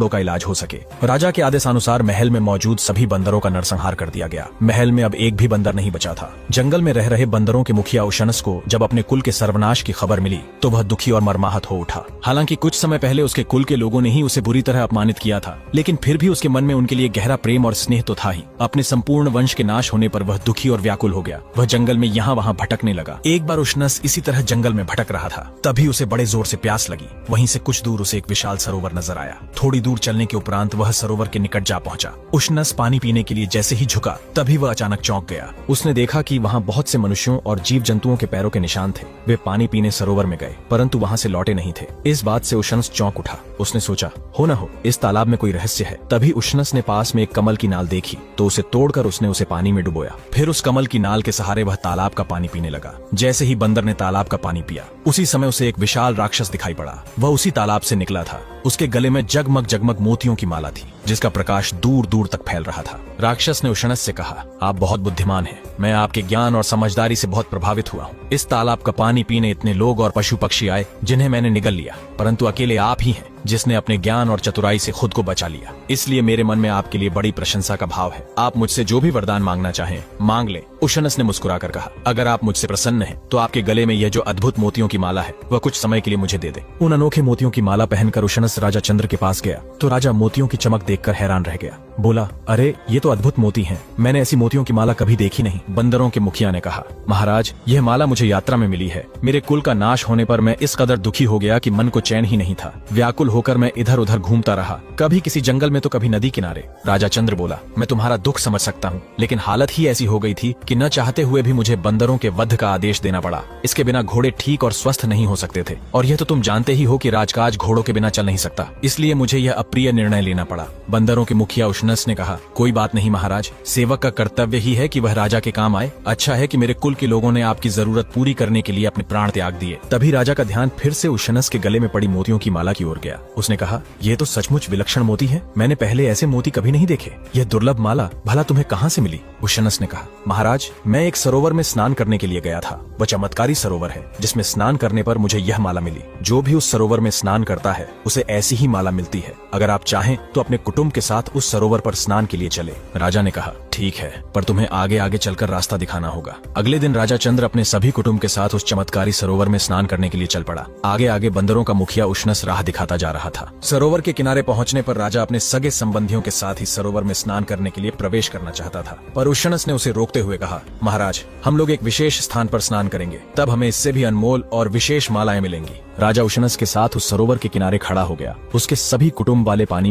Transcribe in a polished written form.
का इलाज हो सके। राजा के आदेशानुसार महल में मौजूद सभी बंदरों का नरसंहार कर दिया गया। महल में अब एक भी बंदर नहीं बचा था। जंगल में रह रहे बंदरों के मुखिया उशनस को जब अपने कुल के सर्वनाश की खबर मिली तो वह दुखी और मर्माहत हो उठा। हालांकि कुछ समय पहले उसके कुल के लोगों ने ही उसे बुरी तरह अपमानित किया था, लेकिन फिर भी उसके मन में उनके लिए गहरा प्रेम और स्नेह तो था ही। अपने संपूर्ण वंश के नाश होने पर वह दुखी और व्याकुल हो गया। वह जंगल में यहाँ वहाँ भटकने लगा। एक बार उशनस इसी तरह जंगल में भटक रहा था, तभी उसे बड़े जोर से प्यास लगी। वहीं से कुछ दूर उसे एक विशाल सरोवर नजर आया। थोड़ी दूर चलने के उपरांत वह सरोवर के निकट जा पहुंचा। उशनस पानी पीने के लिए जैसे ही झुका तभी वह अचानक चौंक गया। उसने देखा कि वहाँ बहुत से मनुष्यों और जीव जंतुओं के पैरों के निशान थे। वे पानी पीने सरोवर में गए, परंतु वहाँ से लौटे नहीं थे। इस बात से उशनस चौंक उठा। उसने सोचा, हो न हो इस तालाब में कोई रहस्य है। तभी उशनस ने पास में एक कमल की नाल देखी तो उसे तोड़कर उसने उसे पानी में डुबोया। फिर उस कमल की नाल के सहारे वह तालाब का पानी पीने लगा। जैसे ही बंदर ने तालाब का पानी पिया, उसी समय उसे एक विशाल राक्षस दिखाई पड़ा। वह उसी तालाब से निकला था। उसके गले में जगमग जगमग मोतियों की माला थी, जिसका प्रकाश दूर दूर तक फैल रहा था। राक्षस ने उशनस से कहा, आप बहुत बुद्धिमान हैं। मैं आपके ज्ञान और समझदारी से बहुत प्रभावित हुआ हूँ। इस तालाब का पानी पीने इतने लोग और पशु पक्षी आए जिन्हें मैंने निगल लिया, परंतु अकेले आप ही हैं जिसने अपने ज्ञान और चतुराई से खुद को बचा लिया। इसलिए मेरे मन में आपके लिए बड़ी प्रशंसा का भाव है। आप मुझसे जो भी वरदान मांगना चाहें मांग ले। उशनस ने मुस्कुराकर कहा, अगर आप मुझसे प्रसन्न हैं तो आपके गले में यह जो अद्भुत मोतियों की माला है वह कुछ समय के लिए मुझे दे दे। उन अनोखे मोतियों की माला पहनकर उशनस राजा चंद्र के पास गया तो राजा मोतियों की चमक देखकर हैरान रह गया। बोला, अरे ये तो अद्भुत मोती हैं। मैंने ऐसी मोतियों की माला कभी देखी नहीं। बंदरों के मुखिया ने कहा, महाराज यह माला मुझे यात्रा में मिली है। मेरे कुल का नाश होने पर मैं इस कदर दुखी हो गया कि मन को चैन ही नहीं था। व्याकुल होकर मैं इधर उधर घूमता रहा, कभी किसी जंगल में तो कभी नदी किनारे। राजा चंद्र बोला, मैं तुम्हारा दुख समझ सकता हूँ, लेकिन हालत ही ऐसी हो गई थी कि न चाहते हुए भी मुझे बंदरों के वध का आदेश देना पड़ा। इसके बिना घोड़े ठीक और स्वस्थ नहीं हो सकते थे, और यह तो तुम जानते ही हो कि राजकाज घोड़ों के बिना चल नहीं सकता। इसलिए मुझे यह अप्रिय निर्णय लेना पड़ा। बंदरों के मुखिया उशनस ने कहा, कोई बात नहीं महाराज, सेवक का कर्तव्य ही है कि वह राजा के काम आए। अच्छा है कि मेरे कुल के लोगों ने आपकी जरूरत पूरी करने के लिए अपने प्राण त्याग दिए। तभी राजा का ध्यान फिर से उशनस के गले में पड़ी मोतियों की माला की ओर गया। उसने कहा, ये तो सचमुच विलक्षण मोती है। मैंने पहले ऐसे मोती कभी नहीं देखे। यह दुर्लभ माला भला तुम्हें कहाँ से मिली? उशनस ने कहा, महाराज मैं एक सरोवर में स्नान करने के लिए गया था। वह चमत्कारी सरोवर है जिसमें स्नान करने पर मुझे यह माला मिली। जो भी उस सरोवर में स्नान करता है उसे ऐसी ही माला मिलती है। अगर आप चाहें तो अपने कुटुंब के साथ उस सरोवर पर स्नान के लिए चले। राजा ने कहा, ठीक है, पर तुम्हें आगे आगे चलकर रास्ता दिखाना होगा। अगले दिन राजा चंद्र अपने सभी कुटुंब के साथ उस चमत्कारी सरोवर में स्नान करने के लिए चल पड़ा। आगे आगे बंदरों का मुखिया उशनस राह दिखाता जा रहा था। सरोवर के किनारे पहुंचने पर राजा अपने सगे संबंधियों के साथ ही सरोवर में स्नान करने के लिए प्रवेश करना चाहता था, पर उशनस ने उसे रोकते हुए कहा, महाराज हम लोग एक विशेष स्थान पर स्नान करेंगे, तब हमें इससे भी अनमोल और विशेष मालाएं मिलेंगी। राजा उशनस के साथ उस सरोवर के किनारे खड़ा हो गया। उसके सभी कुटुंब वाले पानी में